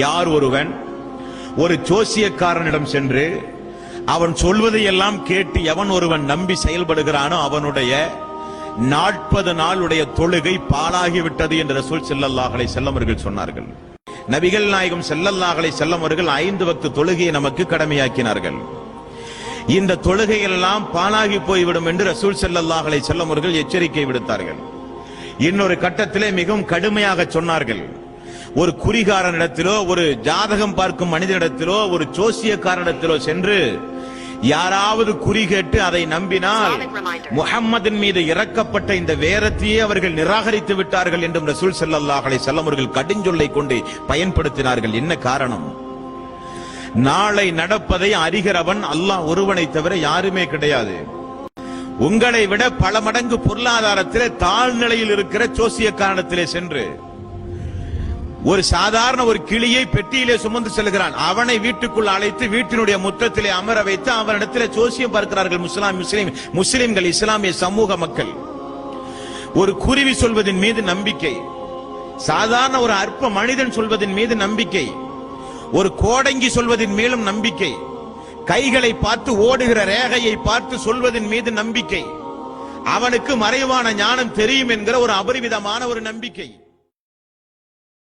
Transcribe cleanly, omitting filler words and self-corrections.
யார் ஒருவன் ஒரு ஜோசியக்காரனிடம் சென்று அவன் சொல்வதையெல்லாம் கேட்டு எவன் ஒருவன் நம்பி செயல்படுகிறானோ அவனுடைய 40 நாளுடைய தொழுகை பாழாகிவிட்டது என்று ரசூல் ஸல்லல்லாஹு அலைஹி வஸல்லம் அவர்கள் சொன்னார்கள். நபிகள் நாயகம் ஸல்லல்லாஹு அலைஹி வஸல்லம் அவர்கள் 5 வக்து தொழுகையை நமக்கு கடமையாக்கினார்கள். இந்த தொழுகையெல்லாம் பாழாகி போய்விடும் என்று ரசூல் ஸல்லல்லாஹு அலைஹி வஸல்லம் அவர்கள் எச்சரிக்கை விடுத்தார்கள். இன்னொரு கட்டத்திலே மிகவும் கடுமையாக சொன்னார்கள், ஒரு குறிகாரனிடத்திலோ ஒரு ஜாதகம் பார்க்கும் மனிதனிடத்திலோ ஒரு ஜோசியக்காரனிடத்திலோ சென்று யாராவது குறி கேட்டு அதை நம்பினால் முஹம்மதின் மீது இறக்கப்பட்ட இந்த வேதத்தையே அவர்கள் நிராகரித்து விட்டார்கள் என்றும் ரசூல் ஸல்லல்லாஹு அலைஹி வஸல்லம் அவர்கள் கடுஞ்சொல்லை கொண்டு பயன்படுத்தினார்கள். என்ன காரணம்? நாளை நடப்பதை அறிகிறவன் அல்லாஹ் ஒருவனை தவிர யாருமே கிடையாது. உங்களை விட பல மடங்கு பொருளாதாரத்திலே தாழ்நிலையில் இருக்கிற ஜோசியக்காரனிடத்திலே சென்று ஒரு சாதாரண ஒரு கிளியை பெட்டியிலே சுமந்து செல்கிறான். அவனை வீட்டுக்குள் அழைத்து வீட்டினுடைய முற்றத்திலே அமர வைத்து அவனிடத்திலே ஜோசியம் பார்க்கிறார்கள் முஸ்லிம்கள், இஸ்லாமிய சமூக மக்கள். ஒரு குருவி சொல்வதின் மீது நம்பிக்கை, சாதாரண ஒரு அற்ப மனிதன் சொல்வதின் மீது நம்பிக்கை, ஒரு கோடங்கி சொல்வதின் மேலும் நம்பிக்கை, கைகளை பார்த்து ஓடுகிற ரேகையை பார்த்து சொல்வதின் மீது நம்பிக்கை, அவனுக்கு மறைவான ஞானம் தெரியும் என்கிற ஒரு அபரிவிதமான ஒரு நம்பிக்கை.